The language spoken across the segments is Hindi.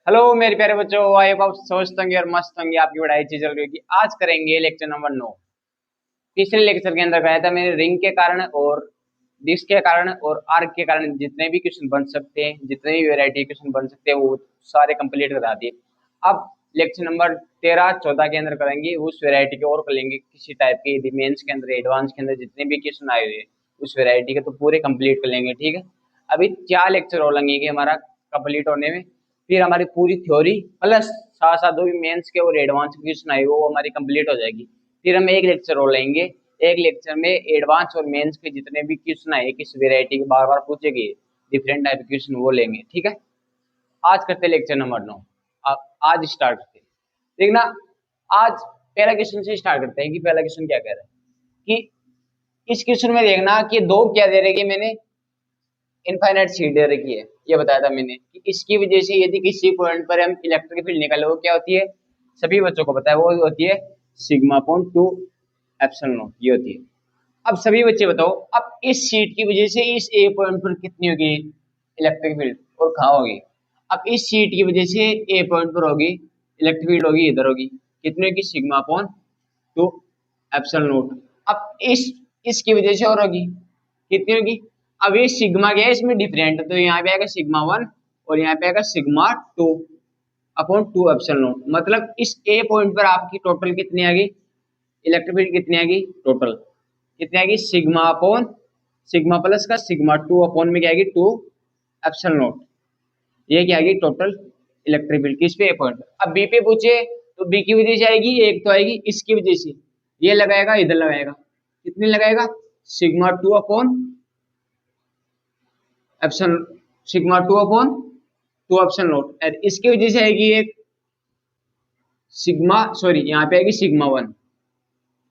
हेलो मेरे प्यारे बच्चों, आई होप आप स्वस्थ होंगे और मस्त होंगे। आपकी पढ़ाई अच्छी चल रही होगी। आज करेंगे लेक्चर नंबर 9। पिछले लेक्चर के अंदर बताया था मैंने रिंग के कारण और डिस्क के कारण और आर्क के कारण जितने भी क्वेश्चन बन सकते हैं, जितने भी वैरायटी क्वेश्चन बन सकते हैं, वो सारे कंप्लीट करा दिए। अब लेक्चर नंबर 13-14 के अंदर करेंगे उस वैरायटी के और कर लेंगे किसी टाइप के, यदि मेंस के अंदर एडवांस के अंदर जितने भी क्वेश्चन आए हुए हैं उस वैरायटी के, तो पूरे कंप्लीट कर लेंगे। ठीक है, अभी 4 लेक्चर और लगेंगे हमारा कंप्लीट होने में। फिर हमारी पूरी थ्योरी प्लस साथ साथ जो भी मेंस के और एडवांस के क्वेश्चन आए वो हमारी कंप्लीट हो जाएगी। फिर हम एक लेक्चर और लेंगे। एक लेक्चर में एडवांस और मेंस के जितने भी क्वेश्चन आए, किस वेरायटी के बार बार पूछे गए डिफरेंट टाइप के क्वेश्चन, वो लेंगे। ठीक है, आज करते लेक्चर नंबर 9। आज स्टार्ट करते हैं। देखना, आज पहला क्वेश्चन से स्टार्ट करते हैं कि पहला क्वेश्चन क्या कह रहा है। कि इस क्वेश्चन में देखना कि दो क्या दे रहे, मैंने इनफाइनाइट सीट दे रखी है। ये बताया था मैंने कि इसकी वजह से यदि किसी पॉइंट पर हम इलेक्ट्रिक फील्ड निकाले, वो क्या होती है, सभी बच्चों को पता है, वो होती है सिग्मा अपॉन 2 एप्सिलॉन नॉट। ये होती है। अब सभी बच्चे बताओ, अब इस शीट की वजह से इस ए पॉइंट पर कितनी होगी इलेक्ट्रिक फील्ड और कहाँ होगी। अब इस शीट की वजह से ए पॉइंट पर होगी इलेक्ट्रिक फील्ड, होगी इधर, होगी कितनी होगी सिग्मा अपॉन 2 एप्सिलॉन नॉट। अब इसकी वजह से और होगी कितनी होगी। अब ये सिग्मा क्या है, इसमें डिफरेंट, तो यहाँ पे आएगा सिग्मा 1 और यहाँ पे आएगा सिग्मा 2 अपॉन 2 एप्सिलॉन नॉट। मतलब इस ए पॉइंट पर आपकी टोटल कितनी आ गई इलेक्ट्रिक फील्ड, कितनी आ गई टोटल, कितनी आएगी सिग्मा अपॉन सिग्मा प्लस का सिग्मा 2 अपॉन में क्या आएगी 2 एप्सिलॉन नॉट। ये क्या आएगी टोटल इलेक्ट्रिक फील्ड किस पे, ए पॉइंट पर। अब बी पे पूछे तो बी की वजह से आएगी, एक तो आएगी इसकी वजह से, ये लगाएगा इधर लगाएगा, कितनी लगाएगा sigma 2 upon epsilon, sigma 2 upon 2 epsilon not. और इसकी वजह से आएगी एक सिग्मा, सॉरी यहाँ पे आएगी सिग्मा 1,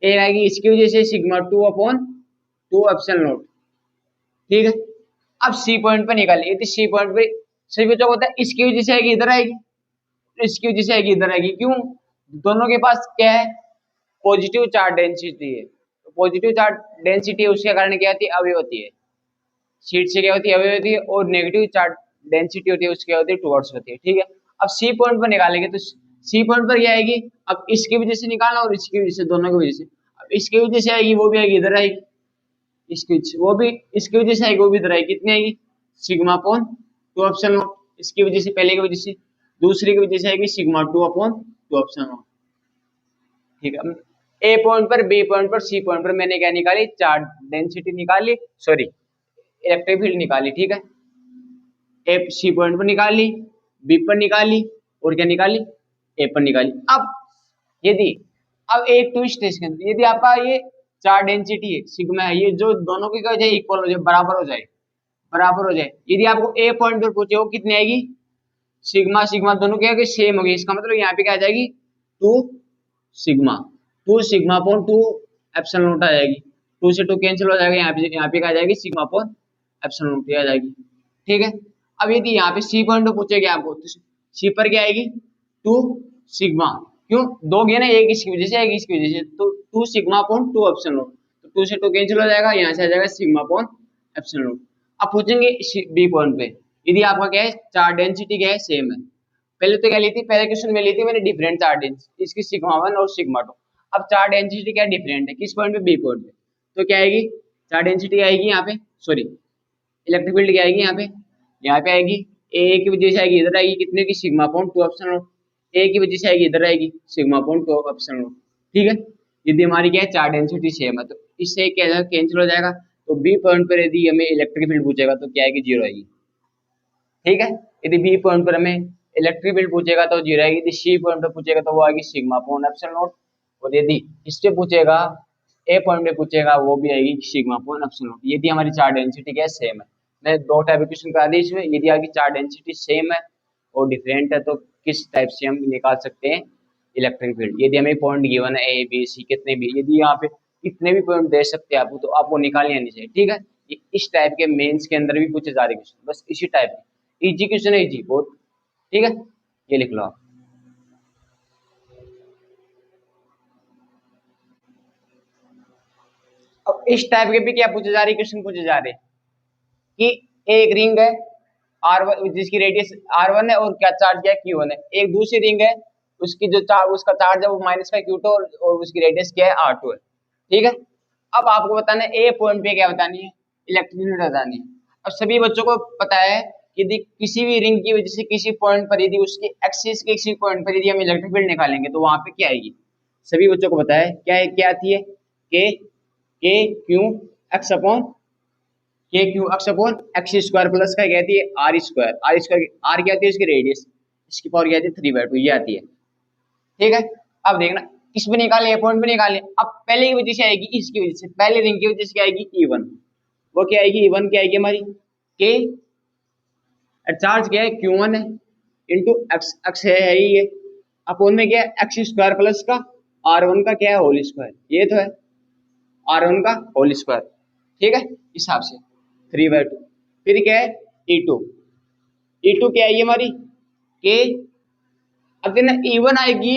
एक आएगी इसकी वजह से सिग्मा 2 अपॉन 2 एप्सिलॉन नॉट। ठीक है, अब सी पॉइंट पे निकालिए, तो सी पॉइंट पे सही बच्चों को होता है इसकी वजह से आएगी इधर आएगी, इसकी वजह से आएगी इधर आएगी। क्यों, दोनों के पास क्या है, पॉजिटिव चार्ज डेंसिटी है। तो पॉजिटिव चार्ज डेंसिटी है, उसके कारण क्या होती है, अवे होती है, शीट से क्या होती है, अवे होती है। और नेगेटिव चार्ज डेंसिटी होती है, उसकी क्या होती है, टुवर्ड्स होती है। ठीक है, अब सी पॉइंट पर निकालेंगे तो सी पॉइंट पर क्या आएगी, अब इसकी वजह से निकालना और इसकी वजह से, दोनों की वजह से। अब इसकी वजह से आएगी, वो भी आएगी इधर आएगी, इसकी वो भी इसकी वजह से आएगी, वो भी इधर आएगी, कितनी आएगी सिग्मा अपॉन 2 एप्सिलॉन नॉट। इसकी वजह से, पहले की वजह से, दूसरी की वजह से आएगी सिग्मा 2 अपॉन 2 एप्सिलॉन नॉट। ठीक है, ए पॉइंट पर, बी पॉइंट पर, सी पॉइंट पर मैंने क्या निकाली, चार्ज डेंसिटी निकाली, सॉरी इलेक्ट्रिक फील्ड निकाली। ठीक है, ए सी पॉइंट पर निकाली, बी पर निकाली, और क्या निकाली ए पर निकाली। अब यदि, अब एक ट्विस्ट है इसके अंदर, यदि आपका ये चार्ज डेंसिटी है सिग्मा है, ये जो दोनों की क्या हो जाए, इक्वल हो जाए, बराबर हो जाए, बराबर हो जाए। यदि आपको ए पॉइंट पर पूछे वो कितनी आएगी, सिग्मा सिग्मा दोनों क्या होगी, सेम होगी। इसका मतलब यहाँ पे क्या आ जाएगी 2 sigma, 2 sigma upon 2 epsilon naught आ जाएगी। 2 से 2 कैंसिल हो जाएगा, यहाँ पे क्या आ जाएगी सिग्मा अपॉन एप्सिलॉन नॉट आ जाएगी। ठीक है, अब यदि यहाँ पे सी पॉइंट पूछेगा आपको, तो सी पर क्या आएगी 2 सिग्मा, क्यों दो गए ना, एक इसकी वजह से एक इसकी वजह से, तो 2 सिग्मा अपॉन 2 एप्सिलॉन नॉट। तो 2 से 2 कैंसिल हो जाएगा, यहाँ से आ जाएगा सिग्मा अपॉन एप्सिलॉन नॉट। अब पूछेंगे बी पॉइंट पे, यदि आपका क्या है चार्ज डेंसिटी क्या है, सेम है। पहले तो क्या ली थी, पहले क्वेश्चन में ली थी मैंने डिफरेंट चार्ज डेंसिटी, इसकी सिग्मा 1 और सिग्मा 2। अब चार्ज डेंसिटी क्या डिफरेंट है, किस पॉइंट पे, बी पॉइंट पे। तो क्या आएगी चार्ज डेंसिटी आएगी यहाँ पे, सॉरी इलेक्ट्रिक फील्ड क्या आएगी यहाँ पे आएगी, ए की वजह से आएगी इधर आएगी, कितने की सिग्मा अपॉन 2 एप्सिलॉन नॉट। ए की वजह से आएगी इधर आएगी सिग्मा अपॉन 2 एप्सिलॉन नॉट। ठीक है, यदि हमारी क्या है चार्ज डेंसिटी सेम है, तो इससे क्या कैंसिल हो जाएगा। तो बी पॉइंट पर यदि हमें इलेक्ट्रिक फील्ड पूछेगा तो क्या आएगी, जीरो आएगी। ठीक है, यदि बी पॉइंट पर हमें इलेक्ट्रिक फील्ड पूछेगा तो जीरो आएगी, यदि सी पॉइंट पर पूछेगा तो वो आएगी सिग्मा अपॉन एप्सिलॉन नॉट। और यदि इससे पूछेगा, ए पॉइंट पे पूछेगा, वो भी आएगी सिग्मा अपॉन एप्सिलॉन नॉट, यदि हमारी चार्ज डेंसिटी क्या सेम है। मैं दो टाइप के क्वेश्चन करा दी इसमें, यदि आपकी चार्ज डेंसिटी सेम है और डिफरेंट है तो किस टाइप से हम निकाल सकते हैं इलेक्ट्रिक फील्ड। यदि हमें पॉइंट गिवन है ए बी सी कितने भी, यदि यहाँ पे कितने भी पॉइंट दे सकते हैं आपको, तो आपको निकालने आनी चाहिए। ठीक है, ये इस टाइप के मेंस के अंदर भी पूछे जा रहे क्वेश्चन, बस इसी टाइप के इजी क्वेश्चन है, इजी बहुत। ठीक है, ये लिख लो आप। अब इस टाइप के भी क्या पूछे जा रहे क्वेश्चन पूछे जा रहे कि एक रिंग है, R1 जिसकी रेडियस R1 है और क्या चार्ज क्या है Q1 है। एक दूसरी रिंग है उसकी जो उसका चार्ज है वो -5 Q2 और उसकी रेडियस क्या है R2 है। ठीक है, अब आपको बताना है ए पॉइंट पे क्या बतानी है, इलेक्ट्रिक फील्ड बतानी है। अब सभी बच्चों को पता है कि यदि किसी भी रिंग की वजह से किसी पॉइंट पर यदि उसके एक्सिस के किसी पॉइंट पर यदि हम इलेक्ट्रिक फील्ड निकालेंगे तो वहां पे क्या आएगी, सभी बच्चों को पता है क्या है, क्या आती है के Q x upon x square plus का कहती है आर स्क्वायर। आर क्या आती है इसकी रेडियस, इसकी पावर क्या आती है 3/2 ये आती है। ठीक है, अब देखना किस पे निकाले, ए पॉइंट पे निकाले। अब पहले की वजह से आएगी, इसकी वजह से पहले रिंग की वजह से क्या आएगी E1, वो क्या आएगी E1 क्या आएगी हमारी के चार्ज क्या है Q1 है इंटू एक्स, एक्स है ही ये, अपोन में क्या है एक्स स्क्वायर प्लस का R1 का क्या है होल स्क्वायर, ये तो है R1 का होल स्क्वायर। ठीक है, इस हिसाब से 3/2। फिर क्या है E2 क्या आएगी हमारी के, अब देखना E1 आएगी,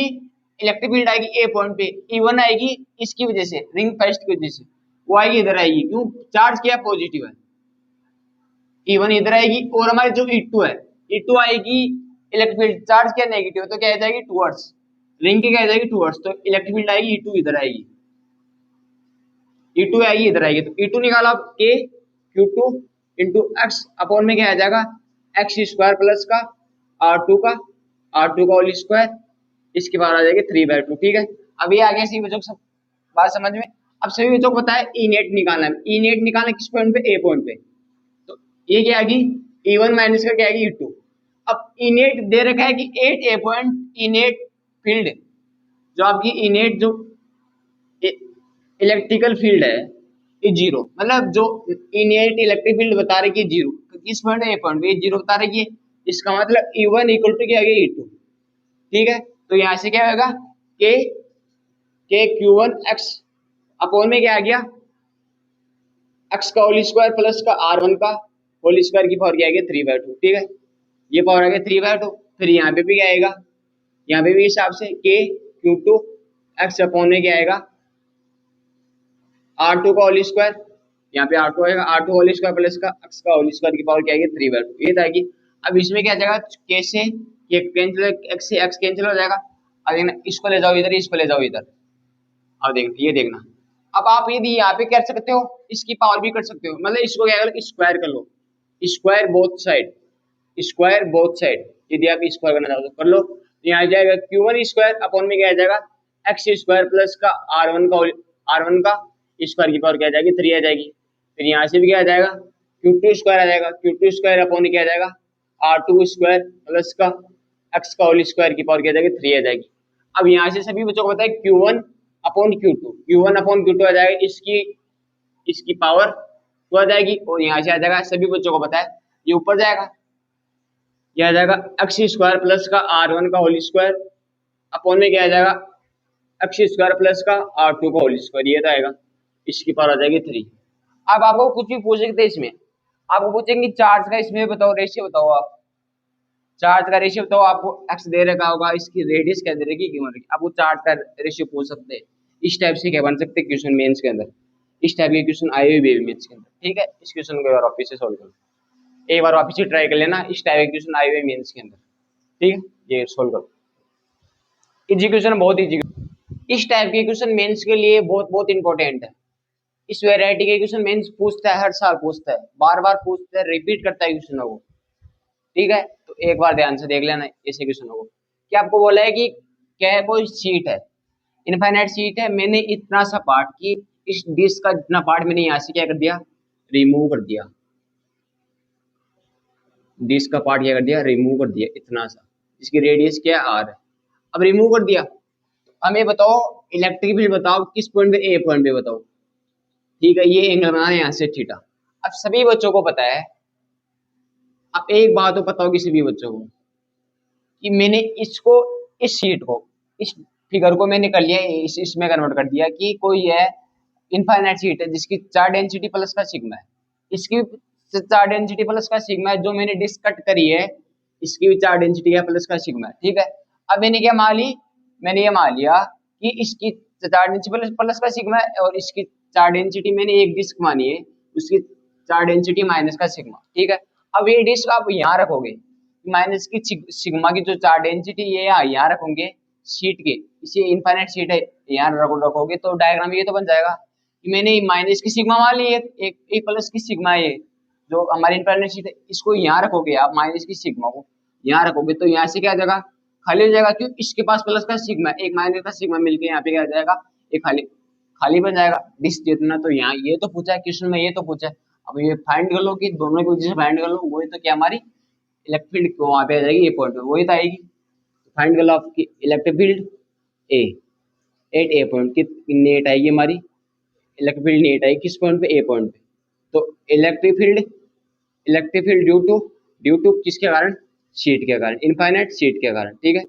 इलेक्ट्रिक फील्ड आएगी ए पॉइंट पे, E1 आएगी इसकी वजह से रिंग फर्स्ट की वजह से, वो आएगी इधर आएगी, क्यों चार्ज क्या पॉजिटिव है, E1 इधर आएगी। और हमारी जो E2 है, E2 आएगी इलेक्ट्रिक फील्ड चार्ज क्या नेगेटिव है तो क्या आ जाएगी टूवर्ड्स रिंग की, क्या आ जाएगी टूवर्ड्स, तो इलेक्ट्रिक फील्ड आएगी E2 इधर आएगी, E2 आएगी इधर आएगी, तो E2 निकाला के Q2 इंटू एक्स अपॉन में क्या आ जाएगा एक्स स्क्वायर प्लस का R2 का होल स्क्वायर, इसके बाद आ जाएगी 3/2। ठीक है, अब ये आ गया सभी बच्चों को सब बात समझ में। अब सभी बच्चों को पता है ई नेट निकालना है, ई नेट निकालना किस पॉइंट पे, ए पॉइंट पे, तो ये क्या आएगी E1 माइनस का क्या आएगी E2। अब ई नेट दे रखा है कि 8 ए पॉइंट ई नेट फील्ड, जो आपकी ई नेट जो इलेक्ट्रिकल फील्ड है ये जीरो, मतलब जो इनेट इलेक्ट्रिक फील्ड बता रही है जीरो, किस पॉइंट है, ए पॉइंट पे जीरो बता रही है, इसका मतलब E1 इक्वल टू क्या आ गया E2। ठीक है, तो यहाँ से क्या होगा के Q1 एक्स अपॉन में क्या आ गया एक्स का होल स्क्वायर प्लस का R1 का होल स्क्वायर की पावर क्या आ गया 3/2। ठीक है, ये पावर आ गया 3/2। फिर यहाँ पे भी क्या आएगा, यहाँ पे भी हिसाब से के Q2 एक्स अपॉन में क्या आएगा R2 का होल स्क्वायर, यहाँ पे R2 आएगा, R2 होल स्क्वायर प्लस का एक्स का होल स्क्वायर की पावर क्या आएगी 3/2, ये आएगी। अब इसमें क्या जाएगा कैसे, ये कैंसिल, एक्स से एक्स कैंसिल हो जाएगा। अब देखना इसको ले जाओ इधर, इसको ले जाओ इधर, अब देखना ये देखना, अब आप यदि यहाँ पे कर सकते हो इसकी पावर भी कर सकते हो, मतलब इसको क्या करो स्क्वायर कर लो, स्क्वायर बोथ साइड, यदि आप स्क्वायर करना चाहो तो कर लो। यहाँ जाएगा Q1 स्क्वायर अपॉन में क्या आ जाएगा एक्स स्क्वायर प्लस का R1 का स्क्वायर की पावर क्या आ जाएगी 3 आ जाएगी। फिर यहाँ से भी क्या आ जाएगा Q2 स्क्वायर आ जाएगा, Q2 स्क्वायर अपॉन क्या आ जाएगा R2 स्क्वायर प्लस का एक्स का होल स्क्वायर की पावर क्या आ जाएगी 3 आ जाएगी। अब यहाँ से सभी बच्चों को पता है Q1 अपॉन Q2 आ जाएगा, इसकी पावर तो आ जाएगी, और यहाँ से आ जाएगा सभी बच्चों को पता है ये ऊपर जाएगा, यह आ जाएगा एक्स स्क्वायर प्लस का R1 का होल स्क्वायर अपॉन में क्या आ जाएगा एक्स स्क्वायर प्लस का R2 का होल स्क्वायर, ये तो आएगा, इसकी पावर आ जाएगी 3। अब आपको कुछ भी पूछ सकते हैं इसमें, आपको पूछेंगे चार्ज का इसमें बताओ रेशियो बताओ, आप चार्ज का रेशियो बताओ, आपको एक्स दे रखा होगा, इसकी रेडियस क्या दे रखी, क्यों रखी, आपको चार्ज का रेशियो पूछ सकते हैं। इस टाइप से क्या बन सकते हैं क्वेश्चन मेंस के अंदर, इस टाइप के क्वेश्चन आए हुए भी मेंस के अंदर। ठीक है, इस क्वेश्चन को वापस से सोल्व करो, एक बार वापस से ट्राई कर लेना, इस टाइप के क्वेश्चन आए हुए मेंस के अंदर। ठीक है, ये सोल्व करो, इजी क्वेश्चन, बहुत इजी। इस टाइप के क्वेश्चन मेंस के लिए बहुत बहुत इंपॉर्टेंट है। इस वैरायटी के क्वेश्चन मेंस पूछता है, हर साल पूछता है, बार बार पूछता है, रिपीट करता है क्वेश्चनों को। ठीक है, तो एक बार ध्यान से देख लेना ऐसे क्वेश्चनों को। क्या आपको बोला है कि क्या है, कोई शीट है, इनफाइनाइट शीट है, मैंने इतना सा पार्ट की, इस डिस्क का इतना पार्ट मैंने यहाँ से क्या कर दिया, रिमूव कर दिया, डिस्क का पार्ट क्या कर दिया, रिमूव कर दिया इतना सा, इसकी रेडियस क्या है R है। अब रिमूव कर दिया, हमें बताओ इलेक्ट्रिक फील्ड बताओ किस पॉइंट पे, ए पॉइंट पे बताओ। ठीक है, ये एंगल बनाना यहाँ से थीटा। अब सभी बच्चों को पता है, अब एक बात तो पता होगी सभी बच्चों को कि मैंने इसको, इस शीट को, इस फिगर को मैंने कर लिया, इसमें कन्वर्ट कर दिया कि कोई है इनफाइनाइट शीट है जिसकी 4 डेंसिटी प्लस का सिग्मा है, इसकी 4 डेंसिटी प्लस का सिग्मा है, जो मैंने डिस्क कट करी है इसकी भी 4 डेंसिटी है प्लस का सिग्मा है। ठीक है, अब मैंने क्या मान ली, मैंने ये मान लिया कि इसकी 4 डेंसिटी प्लस का सिग्मा है और इसकी 4 डेंसिटी मैंने एक डिस्क मानी है, उसकी 4 डेंसिटी माइनस का सिग्मा। ठीक है, अब ये डिस्क आप यहाँ रखोगे, माइनस की सिग्मा की जो चार्ज डेंसिटी ये यहाँ रखोगे शीट के, इसे इनफाइनाइट शीट है यहाँ रखोगे तो डायग्राम ये तो बन जाएगा कि मैंने माइनस की सिग्मा मान ली है, एक प्लस की सिग्मा है जो हमारी इनफाइनाइट शीट है, इसको यहाँ रखोगे आप माइनस की सिग्मा को यहाँ रखोगे तो यहाँ से क्या आ जाएगा, खाली हो जाएगा। क्यों, इसके पास प्लस का सिग्मा, एक माइनस का सिग्मा मिलके यहाँ पे क्या आ जाएगा, एक खाली खाली बन जाएगा डिस्क जितना। तो यहाँ ये तो पूछा है क्वेश्चन में, ये तो पूछा है, अब ये फाइंड कर लो कि दोनों की वजह से फाइंड कर लो, वही तो क्या हमारी इलेक्ट्रिक फील्ड वहां पे आ जाएगी, ये पॉइंट पे वही तो आएगी। तो फाइंड कर लो आपकी इलेक्ट्रिक फील्ड ए एट ए पॉइंट कितनी एट आएगी हमारी, इलेक्ट्रिक फील्ड नेट आएगी किस पॉइंट पे, ए पॉइंट पे। तो इलेक्ट्रिक फील्ड ड्यू टू किसके कारण, शीट के कारण, इनफाइनाइट शीट के कारण, ठीक है।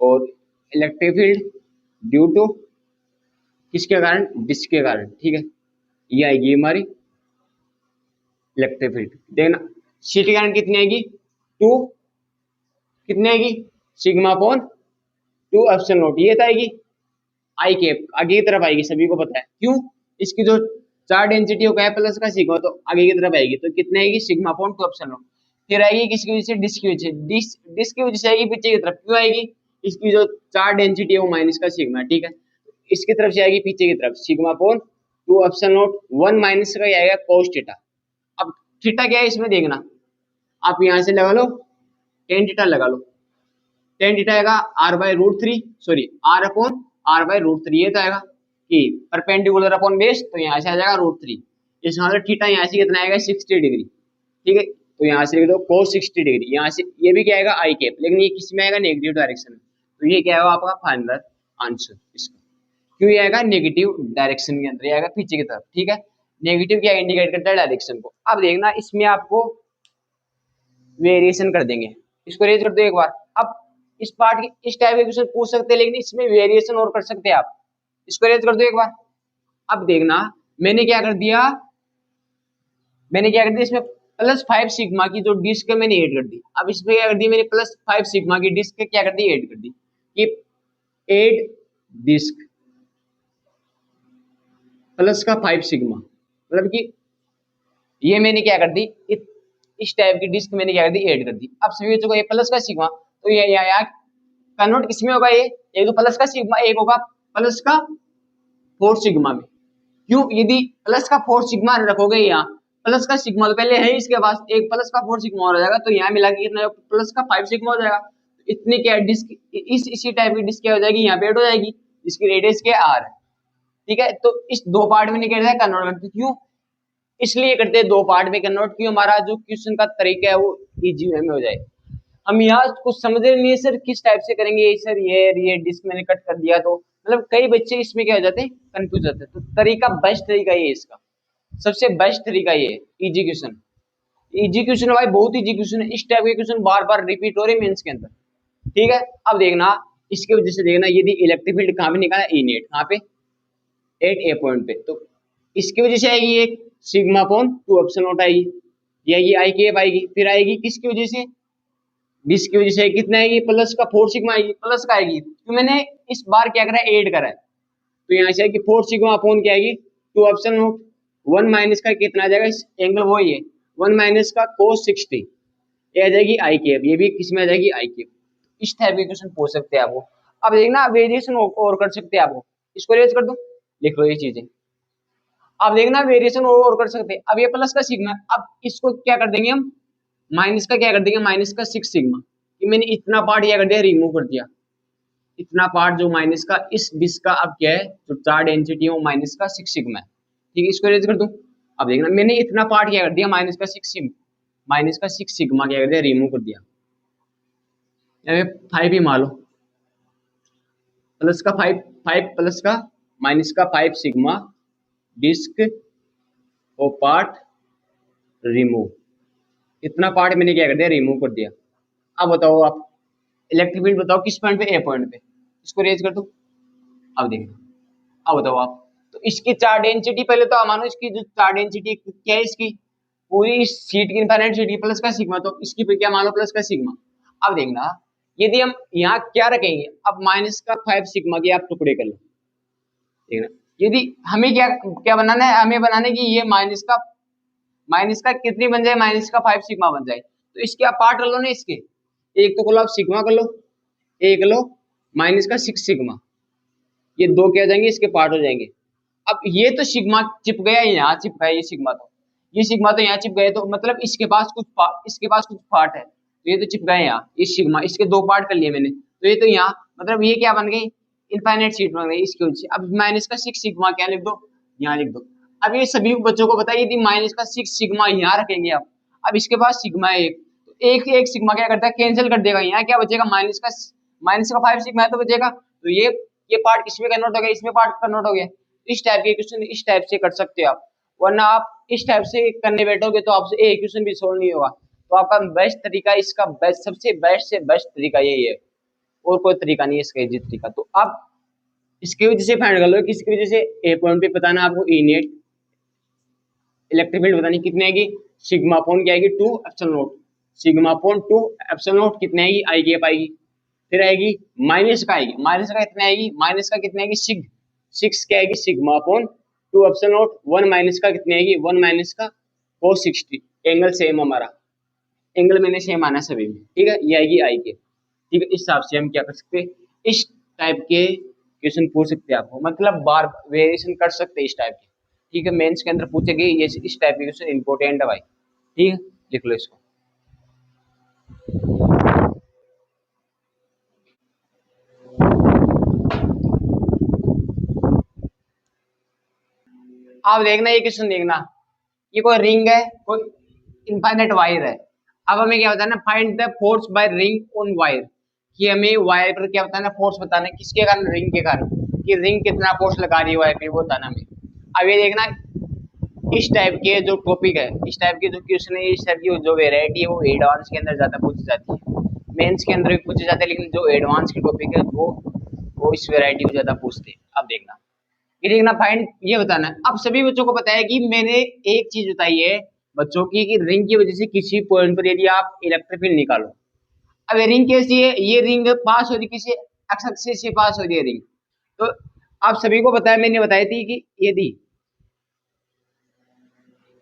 और इलेक्ट्रिक फील्ड ड्यू टू किसके कारण, डिस्क के कारण, ठीक है। ये आएगी हमारी इलेक्ट्रिक फील्ड। देखना शीट के कारण कितनी आएगी, टू कितनी आएगी, sigma upon two epsilon not, ये तो आएगी आई कैप आगे की तरफ आएगी, सभी को पता है। क्यों, इसकी जो चार्ज डेंसिटी हो है प्लस का सिग्मा तो आगे की तरफ आएगी, तो कितने आएगी, sigma upon two epsilon not. फिर आएगी किसकी वजह से, डिस्क की वजह से, डिस्क की वजह से आएगी पीछे की तरफ, क्यों आएगी, इसकी जो चार्ज डेंसिटी है वो माइनस का सिग्मा, ठीक है। इसकी तरफ से आएगी पीछे की तरफ sigma upon two epsilon naught, one minus का आएगा कोस थीटा। अब थीटा क्या है इसमें देखना, आप यहाँ से लगा लो टेन थीटा लगा लो, टेन थीटा आएगा r by root three, sorry r upon r by root three, ये तो आएगा कि परपेंडिकुलर अपॉन बेस, तो यहाँ से आ जाएगा रूट थ्री। इसका मतलब थीटा यहाँ से कितना आएगा, 60 डिग्री, ठीक है। तो यहाँ से लिख दो कोस 60 डिग्री, यहाँ से ये भी क्या आएगा आई कैप, लेकिन ये किस में आएगा, नेगेटिव डायरेक्शन में। तो ये क्या होगा आपका फाइनल आंसर इसका, क्यों ये आएगा नेगेटिव डायरेक्शन के अंदर, ये आएगा पीछे की तरफ, ठीक है। नेगेटिव क्या इंडिकेट करता है, डायरेक्शन को। अब देखना इसमें आपको वेरिएशन कर देंगे, इसको रेज कर दो एक बार। अब इस पार्ट की इस टाइप के क्वेश्चन पूछ सकते हैं, लेकिन इसमें वेरिएशन और कर सकते हैं आप, इसको रेज कर दो एक बार। अब देखना मैंने क्या कर दिया, इसमें प्लस 5 सिग्मा की जो डिस्क है मैंने ऐड कर दी। अब इसमें क्या कर दी मैंने, प्लस 5 सिग्मा की डिस्क क्या कर दी, ऐड कर दी कि ऐड डिस्क प्लस का 5 सिग्मा, मतलब कि ये मैंने क्या कर दी, इस टाइप की डिस्क मैंने क्या कर दी, ऐड कर दी। अब सभी बच्चों को ये प्लस का सिग्मा, तो ये यहाँ कन्वर्ट किसमें होगा, ये एक तो प्लस का सिग्मा, एक होगा प्लस का 4 सिग्मा में। क्यों, यदि प्लस का 4 सिग्मा रखोगे यहाँ, प्लस का सिग्मा तो पहले है इसके पास, एक प्लस का 4 सिग्मा हो जाएगा, तो यहाँ मिला के कितना प्लस का 5 सिग्मा हो जाएगा। तो इतनी क्या डिस्क इसी टाइप की डिस्क क्या हो जाएगी, यहाँ पे ऐड हो जाएगी, इसकी रेडियस क्या आर है, ठीक है। तो इस दो पार्ट में क्या कन्वर्ट करते, क्यों इसलिए करते हैं दो पार्ट में कन्वर्ट, क्यों हमारा जो क्वेश्चन का तरीका है वो इजी वे में हो जाए। हम यहाँ कुछ समझ रहे नहीं है सर किस टाइप से करेंगे, सर ये डिस्क मैंने कट कर दिया, तो मतलब कई बच्चे इसमें क्या हो जाते हैं, कंफ्यूज होते हैं। तो तरीका बेस्ट तरीका ये इसका, सबसे बेस्ट तरीका ये इजी क्वेश्चन, भाई बहुत इजी क्वेश्चन है। इस टाइप के क्वेश्चन बार बार रिपीट हो रहे मेंस के अंदर, ठीक है। अब देखना इसके वजह से देखना, यदि इलेक्ट्रिक फील्ड कहाँ पे निकाला, ई नेट कहाँ पे, एट ए पॉइंट पे, तो इसकी वजह से आएगी एक sigma upon two epsilon not आएगी, या ये आई कैप आएगी। फिर आएगी किसकी वजह से, डिस्क की वजह से कितना आएगी, प्लस का 4 सिग्मा आएगी, प्लस का आएगी, तो मैंने इस बार क्या करा है, ऐड करा है, तो यहाँ से आएगी 4 सिग्मा अपॉन क्या आएगी, two epsilon naught, one minus का कितना आ जाएगा, इस एंगल वही है, वन माइनस का कोस 60, ये आ जाएगी आई कैप, ये भी किस में आ जाएगी, आई कैप। इस टाइप के क्वेश्चन पूछ सकते हैं आपको। अब देखना वेरिएशन और कर सकते हैं आपको, इसको रेज कर दो, लिख लो ये चीजें। अब देखना वेरिएशन और कर सकते हैं। अब ये प्लस का सिग्मा, अब इसको क्या कर देंगे हम, माइनस का क्या कर देंगे, माइनस का 6 सिग्मा, कि मैंने इतना पार्ट क्या कर दिया, रिमूव कर दिया, इतना पार्ट जो माइनस का इस डिस्क का अब क्या है, जो चार्ज डेंसिटी है वो माइनस का 6 सिग्मा है, ठीक है। इसको रेज कर दूं। अब देखना मैंने इतना पार्ट क्या कर दिया, माइनस का 6 सिग्मा क्या कर दिया, रिमूव कर दिया, 5 ही मान लो, प्लस का 5 प्लस का माइनस का 5 सिग्मा डिस्क और पार्ट रिमूव, इतना पार्ट मैंने क्या कर दिया, रिमूव कर दिया। अब बताओ आप इलेक्ट्रिक फील्ड बताओ किस पॉइंट पे, ए पॉइंट पे, इसको रेज कर दो। अब देखो, अब बताओ आप, तो इसकी चार्ज डेंसिटी पहले तो मानो, इसकी जो चार्ज डेंसिटी क्या है, इसकी पूरी शीट की इनफाइनाइट शीट की प्लस का सिग्मा, तो इसकी पे क्या मानो, प्लस का सिग्मा। अब देखना यदि हम यहाँ क्या रखेंगे, अब माइनस का 5 सिग्मा के आप टुकड़े कर लो, देखना यदि हमें क्या क्या बनाना है, हमें बनाना है कि ये माइनस का कितनी बन जाए, माइनस का 5 सिग्मा बन जाए। तो इसके आप पार्ट कर लो ना, इसके एक तो कर लो आप सिग्मा कर लो, एक लो माइनस का 6 सिग्मा, ये दो क्या हो जाएंगे, इसके पार्ट हो जाएंगे। अब ये तो सिग्मा चिप गया, यहाँ चिप गया, ये सिग्मा तो यहाँ चिप गए, तो मतलब इसके पास कुछ पार्ट है, तो ये तो चिप गए यहाँ, ये सिग्मा, इसके दो पार्ट कर लिए मैंने, तो ये तो यहाँ मतलब ये क्या बन गई, इनफाइनाइट शीट बन गई इसकी वजह से। अब माइनस का 6 सिग्मा क्या लिख दो, यहाँ लिख दो। अब ये सभी बच्चों को बताइए यदि माइनस का 6 सिग्मा यहाँ रखेंगे आप, अब इसके पास सिग्मा है एक, तो एक सिग्मा क्या करता है, कैंसिल कर देगा, यहाँ क्या बचेगा, माइनस का 5 सिग्मा है तो बचेगा, तो ये पार्ट किसमें कन्वर्ट हो गया, इसमें पार्ट कन्वर्ट हो गया। इस टाइप के क्वेश्चन इस टाइप से कर सकते हो आप, वरना आप इस टाइप से करने बैठोगे तो आपसे एक क्वेश्चन भी सोल्व नहीं होगा। तो आपका बेस्ट तरीका, इसका बेस्ट, सबसे बेस्ट से बेस्ट तरीका यही है, और कोई तरीका नहीं है इसका इजी तरीका। तो आप इसकी वजह से फाइंड कर लो, किसकी वजह से, ए पॉइंट पे बताना आपको ई नेट इलेक्ट्रिक फील्ड बतानी कितनी आएगी, सिग्मा अपॉन क्या आएगी 2 epsilon not, sigma upon 2 epsilon not कितनी आएगी, आई की आएगी। फिर आएगी माइनस का, आएगी माइनस का कितने आएगी, माइनस का कितने आएगी, सिक्स क्या आएगी, sigma upon 2 epsilon not, 1 minus का कितने आएगी, 1 माइनस का 460, एंगल सेम हमारा, एंगल मैंने सेम आना सभी में, ठीक है, ये आएगी आई के, ठीक है। इस हिसाब से हम क्या कर सकते हैं, इस टाइप के क्वेश्चन पूछ सकते हैं आपको, मतलब बार वेरिएशन कर सकते हैं इस टाइप के, ठीक है। मेंस के अंदर पूछेंगे ये इस टाइप के क्वेश्चन इंपॉर्टेंट है भाई, ठीक है, लिख लो इसको। आप देखना ये क्वेश्चन देखना, ये कोई रिंग है, कोई इनफाइनाइट वायर है। अब हमें क्या बताना, find the force by ring on wire, कि हमें वायर पर क्या बताना, फोर्स बताना है, किसके कारण, रिंग के कारण, कि रिंग कितना फोर्स लगा रही है वायर पे, वो बताना हमें। अब ये देखना इस टाइप के जो टॉपिक है, इस टाइप के जो क्वेश्चन है, इस टाइप की जो वेराइटी है वो एडवांस के अंदर ज्यादा पूछी जाती है, मेंस के अंदर भी पूछे जाते हैं, लेकिन जो एडवांस के टॉपिक है वो इस वेराइटी को ज्यादा पूछते हैं। अब देखना, ये देखना फाइंड, ये बताना है। अब सभी बच्चों को पता है कि मैंने एक चीज बताई है बच्चों की, कि रिंग की वजह से किसी पॉइंट पर यदि आप इलेक्ट्रिक फील्ड निकालो, अब ये रिंग कैसी है, ये रिंग पास हो रही किसी एक्स एक्सिस से पास हो रही है रिंग, तो आप सभी को पता है, मैंने बताई थी कि यदि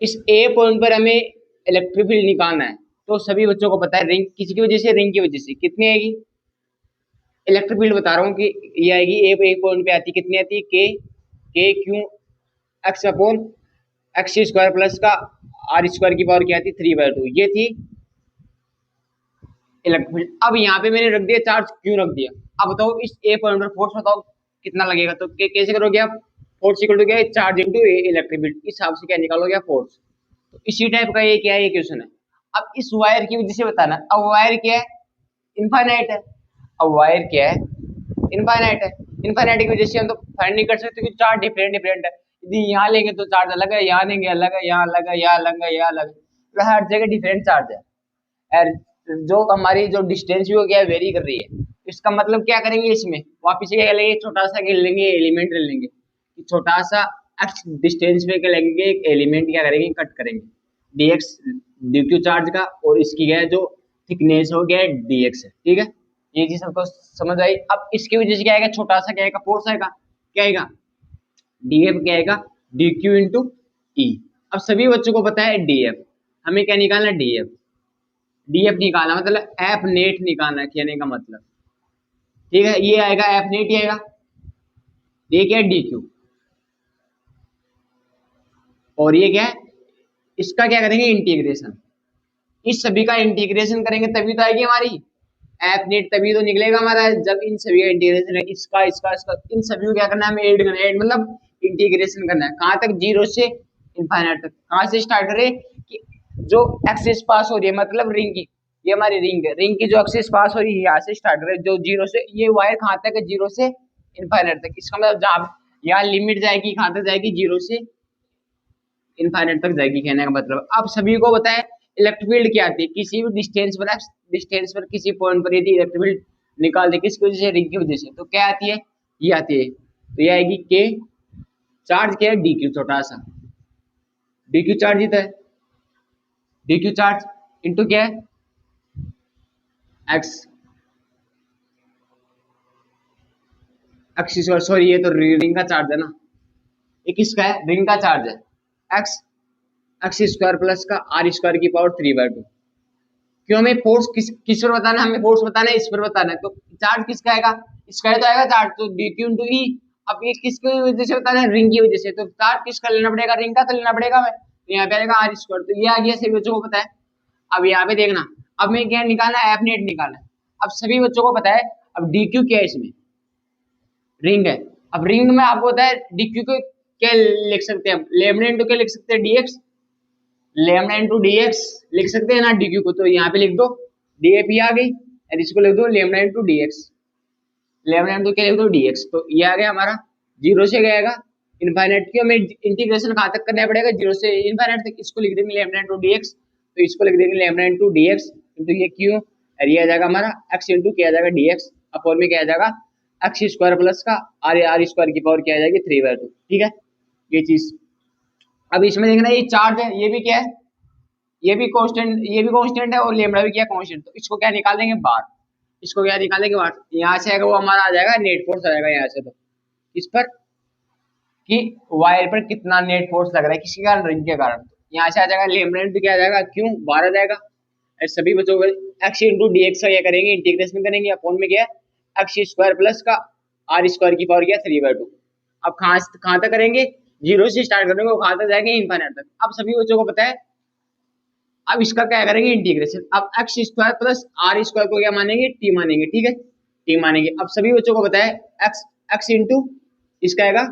इस ए पॉइंट पर हमें इलेक्ट्रिक फील्ड निकालना है, तो सभी बच्चों को पता है रिंग किसकी वजह से, रिंग की वजह से कितनी आएगी, इलेक्ट्रिक फील्ड बता रहा हूँ कि ये आएगी ए पॉइंट पे आती कितनी आती है, के Q x upon x square plus का आर स्क्वायर की पावर क्या थी, 3/2, ये थी इलेक्ट्रिक फील्ड। अब यहाँ पे मैंने रख दिया चार्ज, क्यों रख दिया, अब बताओ इस ए पॉइंट पर फोर्स बताओ कितना लगेगा, तो कैसे करोगे आप, फोर्स इक्वल टू क्या है, चार्ज इनटू इलेक्ट्रिक फील्ड, इस हिसाब से क्या निकालोगे फोर्स। तो इसी टाइप का ये क्या है, ये क्वेश्चन है। अब इस वायर की वजह से बताना, अब वायर क्या है, इनफाइनाइट है, अब वायर क्या है, इनफाइनाइट है, इनफाइनाइट की वजह से हम तो फाइंड नहीं कर सकते क्योंकि चार्ज डिफरेंट डिफरेंट है, यदि यहाँ लेंगे तो चार्ज अलग है, यहाँ लेंगे अलग है, यहाँ अलग है, यहाँ अलग है, यहाँ अलग है, तो हर जगह डिफरेंट चार्ज है। और जो हमारी जो डिस्टेंस भी हो गया वेरी कर रही है, इसका मतलब क्या करेंगे, इसमें वापिस क्या लेंगे, छोटा सा क्या लेंगे, एलिमेंट ले लेंगे, छोटा सा एक्स डिस्टेंस पे क्या लेंगे, एक एलिमेंट क्या करेंगे, कट करेंगे, dx ड्यू चार्ज का, और इसकी क्या है जो थिकनेस हो गया dx है, ठीक है, ये चीज सबको समझ आई। अब इसकी वजह से क्या आएगा, छोटा सा क्या आएगा, फोर्स आएगा, क्या आएगा, df क्या आएगा, dq इंटू ई। अब सभी बच्चों को पता है df, हमें क्या निकालना है, df निकालना मतलब एफ नेट निकालना है, कहने का मतलब, ठीक है, ये आएगा एफ नेट, ये आएगा, ये क्या है dq, और ये क्या है, इसका क्या करेंगे, इंटीग्रेशन, इस सभी का इंटीग्रेशन करेंगे तभी तो आएगी हमारी एफ नेट, तभी तो निकलेगा हमारा, जब इन सभी का इंटीग्रेशन है, इसका इसका इसका इन सभी को क्या करना है, हमें ऐड करना है, ऐड मतलब इंटीग्रेशन करना है, कहाँ तक, जीरो से इनफाइनाइट तक। कहाँ से स्टार्ट करें, कि जो एक्सिस पास हो रही है, मतलब रिंग की, ये हमारी रिंग है, रिंग की जो एक्सिस पास हो रही है यहाँ से स्टार्ट करें, जो जीरो से, ये वायर कहाँ तक है, जीरो से इनफाइनाइट तक, इसका मतलब जहाँ यहाँ लिमिट जाएगी कहाँ तक जाएगी, जीरो से इनफाइनाइट तक जाएगी, कहने का मतलब। अब सभी को बताए इलेक्ट्रिक फील्ड क्या आती है, किसी भी डिस्टेंस पर किसी पॉइंट पर यदि इलेक्ट्रिक फील्ड निकाल दे, किसकी वजह से, रिंग की वजह से, तो क्या आती है, ये आती है, तो ये आएगी के, चार्ज क्या है, डी क्यू, छोटा सा डी क्यू चार्ज ही तो है, डी क्यू चार्ज इंटू क्या है, एक्स एक्सिस, सॉरी ये तो रिंग का चार्ज है ना, ये किसका है, रिंग का चार्ज है, एक्स एक्स स्क्वायर प्लस का आर स्क्वायर की पावर 3/2। क्यों हमें फोर्स किस पर बताना है, हमें फोर्स बताना है, इस पर बताना है। तो चार्ज किसका आएगा, इसका तो आएगा चार्ज, तो डी क्यू इंटू ई। अब ये किसकी वजह से बताना है, रिंग की वजह से, तो चार्ज किसका लेना पड़ेगा, रिंग का तो लेना पड़ेगा हमें। तो यहाँ पे आएगा आर स्क्वायर, तो ये आ गया, सभी बच्चों को पता है। अब यहाँ पे देखना, अब मैं क्या निकालना है, एफ नेट निकालना है। अब सभी बच्चों को पता है। अब डी क्यू क्या है, इसमें रिंग है। अब रिंग में आपको पता है डी क्यू को क्या लिख सकते हैं हम, लेमडा इंटू क्या लिख सकते हैं, डीएक्स, लेमडा इंटू डीएक्स लिख सकते हैं ना डीक्यू को। तो यहाँ पे लिख दो डीएपी आ गई, और इसको लिख दो lambda into d x, lambda into क्या लिख दो डीएक्स। तो ये आ गया हमारा, जीरो से गएगा इनफाइनाइट की, हमें इंटीग्रेशन कहाँ तक करना पड़ेगा, जीरो से इनफाइनाइट तक। इसको लिख देंगे लेमडा इंटू डीएक्स, तो इसको लिख देंगे लेमडा इंटू डीएक्स इंटू ये क्यू, और ये आ जाएगा हमारा एक्स इंटू क्या आ जाएगा डीएक्स, अपॉन में क्या आ जाएगा एक्स स्क्वायर प्लस का आर स्क्वायर की पावर क्या आ जाएगी 3/2। ठीक है, ये चीज। अब इसमें देखना, ये चार्ज है, ये भी क्या है, ये भी कांस्टेंट है, और लेमडा भी क्या कांस्टेंट। तो इसको क्या निकाल देंगे बाहर, इसको क्या निकाल देंगे बाहर, यहाँ से आएगा वो हमारा आ जाएगा नेट फोर्स आ जाएगा यहाँ से। तो इस पर कि वायर पर कितना नेट फोर्स लग रहा है, किसी कारण, रिंग के कारण। यहाँ से आ जाएगा लेमडा इंटू क्या आ जाएगा, क्यों बाहर आ जाएगा। सभी बच्चों को एक्स इंटू डीएक्स का क्या करेंगे, इंटीग्रेशन करेंगे, अपॉन में क्या है एक्स स्क्वायर प्लस का आर स्क्वायर की पावर क्या 3/2। अब कहाँ तक करेंगे, जीरो से स्टार्ट करेंगे, वो कहाँ तक जाएंगे, इनफाइनाइट तक। अब सभी बच्चों को पता है। अब इसका क्या करेंगे, इंटीग्रेशन। अब x square plus r square को क्या मानेंगे, टी मानेंगे। ठीक है, टी मानेंगे। अब सभी बच्चों को पता है एक्स इंटू इसका आएगा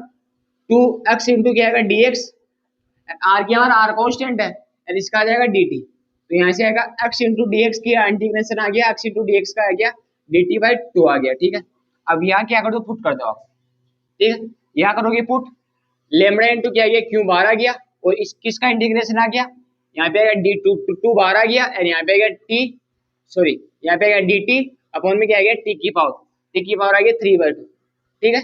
2x इंटू क्या आएगा डीएक्स, आर क्या हमारा आर कांस्टेंट है, और इसका आ जाएगा dt। तो यहाँ से आएगा x इंटू डीएक्स की इंटीग्रेशन आ गया, x इंटू डीएक्स का आ गया dt/2 आ गया। ठीक है, अब यहाँ क्या कर दो, पुट कर दो आप। ठीक है, यहाँ करोगे पुट, लेमडा इंटू क्या गया, क्यों बाहर आ गया, और इस किसका इंटीग्रेशन आ गया, यहाँ पे आएगा d2 बाहर आ गया, और यहाँ पे आएगा यहाँ पे आएगा dt अपॉन में क्या आ गया t की पावर आ गया 3/2। ठीक है,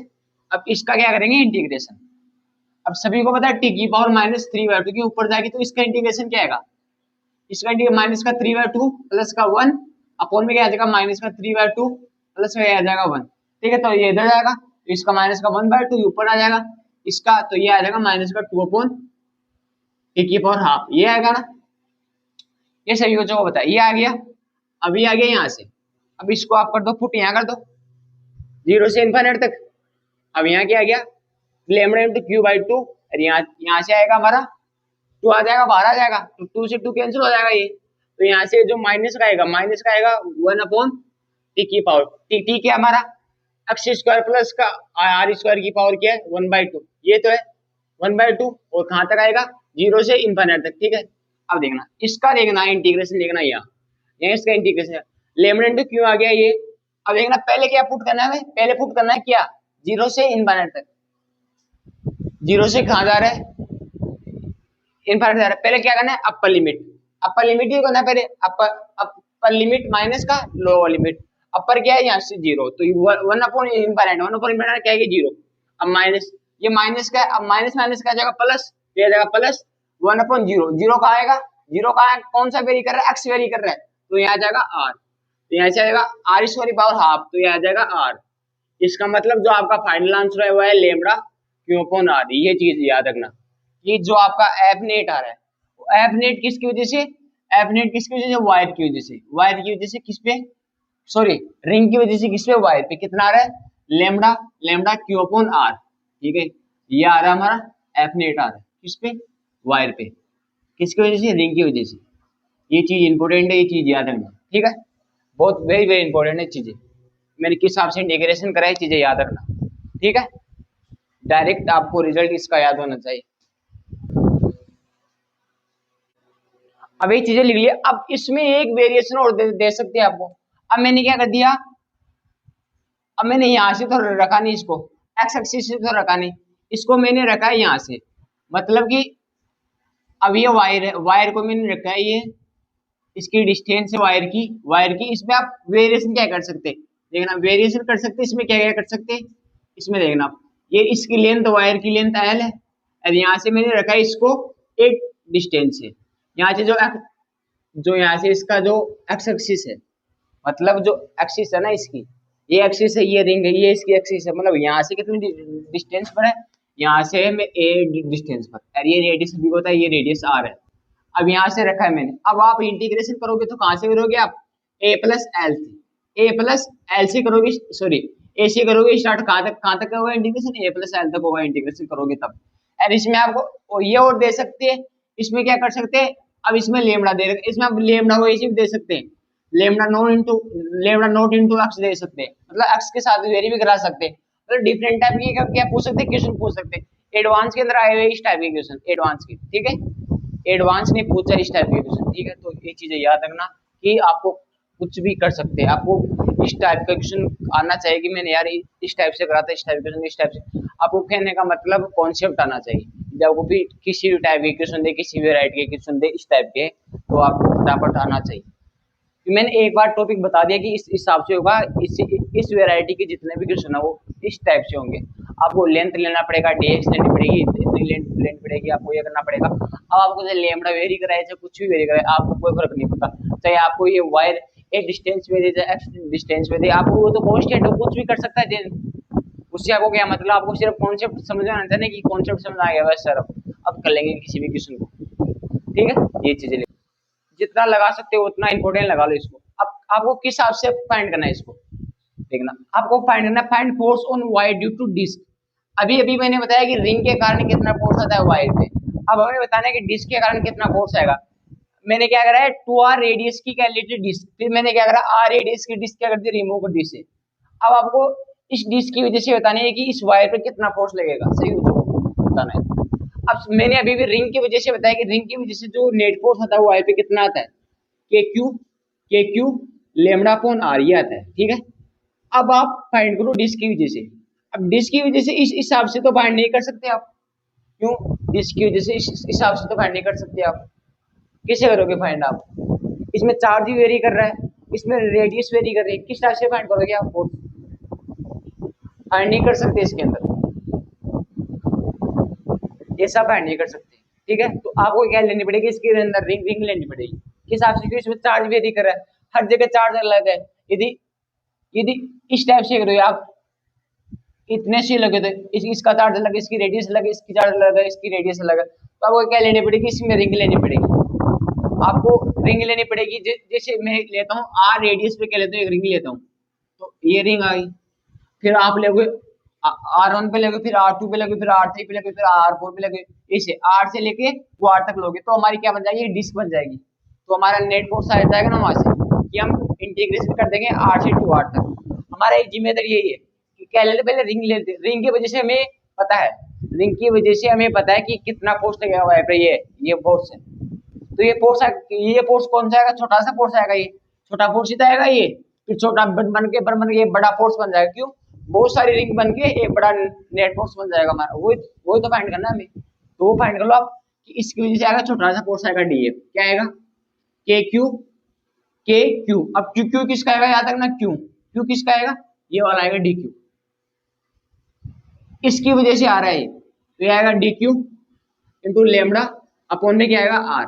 अब इसका क्या करेंगे, इंटीग्रेशन। अब सभी को पता है टी की पावर -3/2 के ऊपर जाएगी, तो इसका इंटीग्रेशन क्या आएगा, इसका इंटीग्रेशन माइनस का 3/2 प्लस का 1 अपॉन में क्या आ जाएगा माइनस का 3/2 प्लस में आ जाएगा 1। ठीक है, तो ये इधर जाएगा, तो इसका माइनस का 1/2 ऊपर आ जाएगा इसका, तो ये आ जाएगा माइनस का 2 अपॉन टी की पावर हाफ, ये आएगा ना। ये सभी बच्चों को पता है, ये आ गया। अभी आ गया यहाँ से, अब इसको आप कर दो पुट, यहाँ कर दो जीरो से इनफाइनाइट तक। अब यहाँ क्या आ गया, लेमडा इंटू q/2, और यहाँ से आएगा हमारा 2 आ जाएगा, बाहर आ जाएगा, तो 2 से 2 कैंसिल हो जाएगा ये। तो यहाँ से जो माइनस का आएगा 1 अपॉन टी की पावर, टी क्या हमारा एक्स स्क्वायर प्लस का आर स्क्वायर की पावर क्या है 1/2, ये तो है 1/2, और कहाँ तक आएगा, जीरो से इनफाइनाइट तक। ठीक है, अब देखना इसका, देखना इंटीग्रेशन, देखना यहाँ इसका इंटीग्रेशन लेमडा इंटू क्यों आ गया ये। अब देखना पहले क्या पुट करना है, पहले पुट करना है क्या, जीरो से इनफाइनाइट तक, जीरो से कहाँ जा रहा है, इनफाइनाइट जा रहा है। पहले क्या करना है, अपर लिमिट ही करना है पहले, अपर लिमिट माइनस का लोअर लिमिट। अपर क्या है यहाँ से जीरो, तो 1 अपॉन इनफाइनाइट क्या है जीरो। अब माइनस, ये माइनस का, अब माइनस का आ जाएगा प्लस, ये आ जाएगा प्लस 1 अपॉन जीरो, जीरो कहाँ आएगा, जीरो कहाँ कौन सा वेरी कर रहा है, एक्स वेरी कर रहा है, तो यहाँ आ जाएगा आर, तो यहाँ से आएगा आर स्क्वायर की पावर हाफ, तो यहाँ आ जाएगा आर। इसका मतलब जो आपका फाइनल आंसर है वो है लेमडा क्यू अपॉन आर। ये चीज याद रखना, ये जो आपका एफ नेट आ रहा है, एफ नेट किसकी वजह से, वायर की वजह से, किस पे, सॉरी रिंग की वजह से, किस पे, वायर पे। कितना आ रहा है, लेमडा क्यू अपॉन आर। ठीक है, ये आ रहा है हमारा एफ नेट आ रहा है किस पे, वायर पे, किसकी वजह से, रिंग की वजह से। ये चीज इंपॉर्टेंट है, ये चीज याद रखना। ठीक है, बहुत वेरी इंपॉर्टेंट है चीजें, मैंने किस हिसाब से इंटीग्रेशन करा है, चीजें याद रखना। ठीक है, डायरेक्ट आपको रिजल्ट इसका याद होना चाहिए। अब ये चीजें लिख लिया। अब इसमें एक वेरिएशन और दे सकते हैं आपको। अब मैंने क्या कर दिया, अब मैंने यहां से तो रखा नहीं इसको, एक्स एक्सिस से तो रखा नहीं, इसको मैंने रखा है यहां से, मतलब कि अब ये वायर है, वायर को मैंने रखा है, ये इसकी डिस्टेंस है वायर की। इसमें आप वेरिएशन क्या कर सकते हैं, देखना वेरिएशन कर सकते हैं, इसमें क्या क्या कर सकते हैं, इसमें देखना ये इसकी लेंथ, वायर की लेंथ एल है, और यहाँ से मैंने रखा है इसको एक डिस्टेंस है, यहाँ से जो यहाँ से इसका जो एक्स एक्सिस है, मतलब जो एक्सिस है ना इसकी, ये एक्सिस है, ये रिंग है, ये इसकी एक्सिस है, मतलब यहाँ से कितनी डिस्टेंस पर है, यहाँ से मैं ए डिस्टेंस पर, और ये रेडियस भी होता है, ये रेडियस आर है। अब यहाँ से रखा है मैंने। अब आप इंटीग्रेशन करोगे तो कहाँ से करोगे आप, a प्लस एल से, ए प्लस एल से करोगे, सॉरी ए से करोगे स्टार्ट, कहाँ तक होगा इंटीग्रेशन, ए प्लस एल तक होगा इंटीग्रेशन करोगे तब। और इसमें आपको ये और दे सकते हैं, इसमें क्या कर सकते हैं, अब इसमें लेमड़ा दे रखे, इसमें आप लेमड़ा को ऐसे भी दे सकते हैं, लेमड़ा नोट इंटू एक्स दे सकते हैं, मतलब एक्स के साथ वेरी भी करा सकते हैं, मतलब डिफरेंट टाइप की क्या पूछ सकते हैं, क्वेश्चन पूछ सकते हैं। एडवांस के अंदर आए हुए इस टाइप के क्वेश्चन, एडवांस के, ठीक है, एडवांस ने पूछा इस टाइप के क्वेश्चन, ठीक है। तो ये चीजें याद रखना कि आपको कुछ भी कर सकते हैं, आपको इस टाइप का क्वेश्चन आना चाहिए कि मैंने यार इस टाइप से करा था, इस टाइप क्वेश्चन, इस टाइप से, आपको कहने का मतलब कॉन्सेप्ट आना चाहिए। जब वो भी किसी भी टाइप के क्वेश्चन दे, किसी भी वैरायटी के क्वेश्चन दे इस टाइप के, तो आपको फटाफट आना चाहिए। तो मैंने एक बार टॉपिक बता दिया कि इस हिसाब से होगा, इस वैरायटी के जितने भी क्वेश्चन है वो इस टाइप से होंगे। आपको लेंथ लेना पड़ेगा, डीएक्स लेनी पड़ेगी, इतनी लेंथ लेनी पड़ेगी, आपको ये करना पड़ेगा। अब आपको जो लेमड़ा वेरी कराए चाहे कुछ भी वेरी कराए, आपको कोई फर्क नहीं पड़ता, चाहे आपको ये वायर एक डिस्टेंस में दे चाहे एक्स डिस्टेंस में दे, आपको वो तो कांस्टेंट है, कुछ भी कर सकता है, उससे आपको क्या मतलब, आपको सिर्फ कॉन्सेप्ट समझ में आना है कि कॉन्सेप्ट समझ आ गया बस सर, अब कर लेंगे किसी भी क्वेश्चन को, ठीक है। ये चीजें जितना लगा सकते हो उतना इंपॉर्टेंट लगा लो इसको। अब आपको किस हिसाब से फाइंड करना है इसको, देखना आपको फाइंड करना, find force on wire due to disc. अभी अभी मैंने बताया कि रिंग के कारण कितना फोर्स आता है वायर पे, अब हमें बताना है कि डिस्क के कारण कितना फोर्स आएगा। मैंने क्या करा है, 2r रेडियस की क्या ली थी डिस्क, फिर मैंने क्या करा r रेडियस की डिस्क क्या कर दी, रिमूव कर दी से। अब आपको इस डिस्क की वजह से बताना है कि इस वायर पे कितना फोर्स लगेगा, सही बताना है। अब मैंने अभी भी रिंग की वजह से बताया कि रिंग की वजह से जो नेट फोर्स आता है वायर पे कितना आता है, के क्यू लेमड़ा अपॉन आर ये आता है, ठीक है। अब आप फाइंड करो डिस्क की वजह से। अब डिस्क की वजह से इस हिसाब से तो फाइंड नहीं कर सकते आप, क्यों, डिस्क की वजह से इस हिसाब से तो फाइंड नहीं कर सकते आप, कैसे करोगे फाइंड आप, इसमें चार्ज भी वेरी कर रहा है, इसमें रेडियस वेरी कर रही है, किस टाइप से फाइंड करोगे आप, फाइंड नहीं कर सकते इसके अंदर, ये सब फाइंड नहीं कर सकते, ठीक है। तो आपको क्या लेनी पड़ेगी इसके अंदर, रिंग लेनी पड़ेगी, किस हिसाब से, इसमें चार्ज वेरी कर रहा है, हर जगह चार्ज अलग है। यदि यदि इस टाइप से करोगे आप, इतने से लगे थे, इसका चार्ज अलग, इसकी रेडियस अलग, इसकी चार्ज अलग है, इसकी रेडियस अलग है, तो आपको क्या लेनी पड़ेगी, इसमें रिंग लेनी पड़ेगी, आपको रिंग लेनी पड़ेगी। जैसे मैं लेता हूँ आर रेडियस पे क्या लेता हूँ, एक रिंग लेता हूँ, तो ये रिंग आ गई, फिर आप लोगे R1 पे लगे, फिर R2 पे लगे, फिर R3 पे लगे, फिर R4 पे लगे, इसे R से लेके वो R तक लोगे तो हमारी क्या बन जाएगी, डिस्क बन जाएगी। तो हमारा नेट फोर्स आ जाएगा ना वहां से कि हम इंटीग्रेशन कर देंगे R से टू R तक। हमारा एक जिम्मेदारी यही है कि क्या लेते, पहले रिंग लेते, रिंग की वजह से हमें पता है, रिंग की वजह से हमें पता है कि कितना फोर्स लगेगा वायर पे, ये फोर्स है। तो ये फोर्स कौन सा आएगा, छोटा सा फोर्स आएगा, ये छोटा फोर्स ही तो आएगा, ये फिर छोटा बन के ये बड़ा फोर्स बन जाएगा, क्यों, बहुत सारी रिंग बन के एक बड़ा नेट फोर्स बन जाएगा हमारा, वो तो फाइंड करना है हमें। तो वो फाइंड कर लो आप कि इसकी वजह से आएगा छोटा सा फोर्स आएगा डीएफ, क्या आएगा, के क्यू। अब क्यू किसका आएगा, याद रखना, क्यू किसका आएगा, ये वाला आएगा डी क्यू, इसकी वजह से आ रहा है, तो ये आएगा D q into lambda upon में क्या आएगा आर,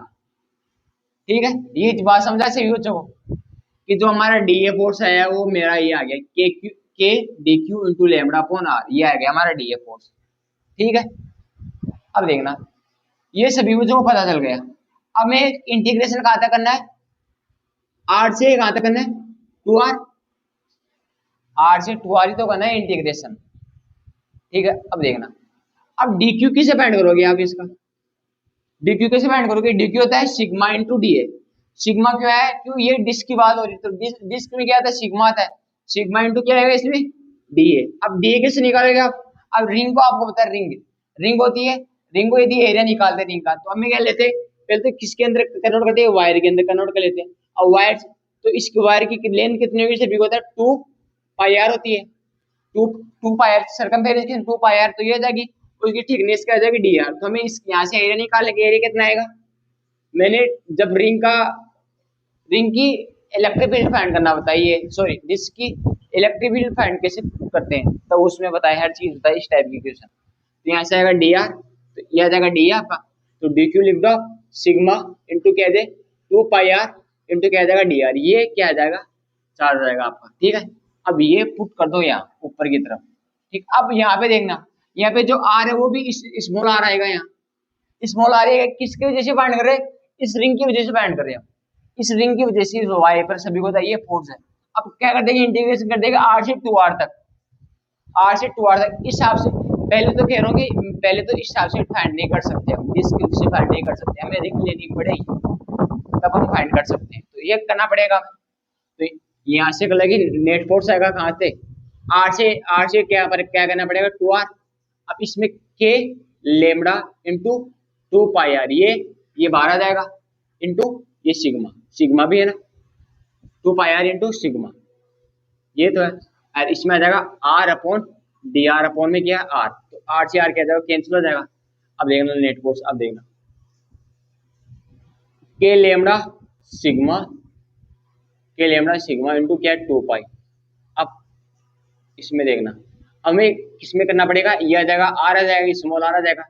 ठीक है। ये बात समझा सही बच्चों को कि जो हमारा डी ए फोर्स है वो मेरा ये आ गया k d q into lambda upon r, ये आ गया हमारा डी ए फोर्स, ठीक है। अब देखना ये सभी बच्चों को पता चल गया। अब मैं इंटीग्रेशन कहाँ तक करना है, आर से कहाँ तक करना है, टू आर से टू आर ही तो करना है इंटीग्रेशन, ठीक है। अब देखना, अब डी क्यू किसे फाइंड करोगे आप, इसका डी क्यू कैसे फाइंड करोगे, डी क्यू होता है sigma into D A. Sigma क्यों है, क्यों, ये डिस्क की बात हो रही है, तो डिस्क में क्या आता है, सिग्मा आता है, सिग्मा इंटू क्या आएगा इसमें, डी ए। अब डी ए कैसे निकालेंगे आप, अब रिंग को आपको पता है, रिंग होती है, रिंग को यदि एरिया निकालते हैं रिंग का, तो हमें क्या लेते हैं, पहले तो किसके अंदर कन्वर्ट करते हैं, वायर के अंदर कन्वर्ट कर लेते हैं। और वायर, तो इसकी वायर की लेंथ कितनी होगी, से होता है 2 पाई आर होती है, two pi r circumference 2 pi r, तो ये हो जाएगी, उसकी थिकनेस क्या आ जाएगी डी आर। तो हमें इस यहाँ से एरिया निकाल लेंगे, एरिया कितना आएगा, मैंने जब रिंग की इलेक्ट्रिक फील्ड फाइंड करना बताइए, सॉरी डिस्क की इलेक्ट्रिक फील्ड फाइंड कैसे करते हैं, तो उसमें बताया हर चीज बताइए इस टाइप की क्वेश्चन। तो यहाँ से आएगा डी आर, तो यह आ जाएगा डी आर का, तो डी क्यू लिख दो, सिग्मा इंटू क्या दे 2 पाई आर इंटू क्या आ जाएगा डी आर, ये क्या आ जाएगा, चार्ज हो जाएगा आपका, ठीक है। अब ये पुट कर दो यहाँ ऊपर की तरफ, ठीक। अब यहाँ पे देखना, यहाँ पे जो आर है वो भी स्मॉल आर आएगा, यहाँ स्मॉल आर है, किसके वजह से फाइंड कर रहे हैं, इस रिंग की वजह से फाइंड कर रहे हैं हम, इस रिंग की वजह से वाई पर सभी को ये फोर्स है। अब क्या कर देंगे, इंटीग्रेशन कर देगा आर से टू आर तक, आर से टू आर तक। इस हिसाब से पहले तो कह रहा हूँ कि पहले तो इस हिसाब से फाइंड नहीं कर सकते हम, इसकी वजह से फाइंड नहीं कर सकते, हमें रिंग लेनी पड़ेगी तब हम फाइंड कर सकते हैं। तो ये करना पड़ेगा। तो यहाँ से लगे नेट फोर्स आएगा कहाँ से, आर से क्या करना पड़ेगा, टू आर। अब इसमें k lambda into two pi r, ये बाहर आ जाएगा, इंटू ये सिग्मा, सिग्मा भी है ना, two pi r into sigma, ये तो है। और इसमें आ जाएगा r upon d, r upon में क्या है आर, तो आर से आर क्या जाएगा, कैंसिल हो जाएगा। अब देखना नेट फोर्स, अब देखना के लेमडा सिग्मा, के लेमडा सिग्मा इंटू क्या है टू पाई। अब इसमें देखना हमें किसमें करना पड़ेगा, ये आ जाएगा आर आ जाएगा, स्मॉल आर आ जाएगा,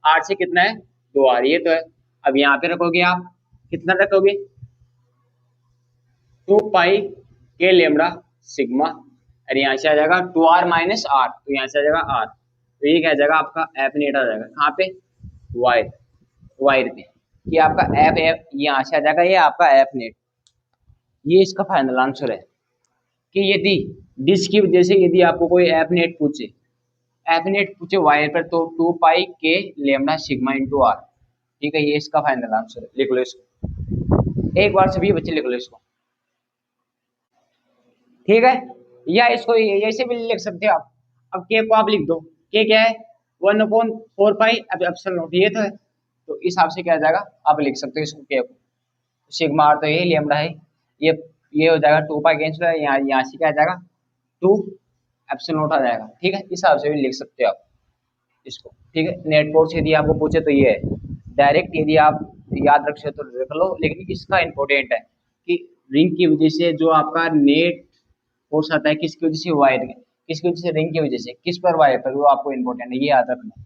आर से कितना है दो आर, ये तो है। अब यहाँ पे रखोगे आप कितना रखोगे, टू पाई के लेमडा सिग्मा, और यहाँ से आ जाएगा टू आर माइनस आर, तो यहाँ से आ जाएगा आर, तो ये क्या आ जाएगा आपका एफ नेट आ जाएगा, कहाँ पे वायर, वायर पे, ये आपका एफ यहाँ से आ जाएगा, ये आपका एफ नेट। ये इसका फाइनल आंसर है कि यदि डिस्क की वजह से यदि आपको कोई एफ नेट पूछे वायर पर, तो टू पाई के लेमडा सिग्मा इंटू आर, ठीक है, ये इसका फाइनल आंसर है। लिख लो इसको एक बार, सभी बच्चे लिख लो इसको, ठीक है। या इसको ऐसे भी लिख सकते हो आप। अब के को आप लिख दो, के क्या है 1/4 पाई एप्सिलॉन नॉट, ये तो है, तो इस हिसाब से क्या आ जाएगा, आप लिख सकते हो इसको के को, सिग्मा आर तो ये लेमडा है, ये हो जाएगा टू पाई कैंसिल है, यहाँ से क्या आ जाएगा टू एप्सिलॉन नॉट आ जाएगा, ठीक है। इस हिसाब से भी लिख सकते हो आप इसको, ठीक है। नेट फोर्स यदि आपको पूछे तो ये है, डायरेक्ट यदि आप याद रख तो रख लो, लेकिन इसका इंपॉर्टेंट है कि रिंग की वजह से जो आपका नेट फोर्स आता है, किसकी वजह से, वायर के, किसकी वजह से, रिंग की वजह से, किस पर, वायर पर, वो आपको इंपॉर्टेंट है, ये याद रखना।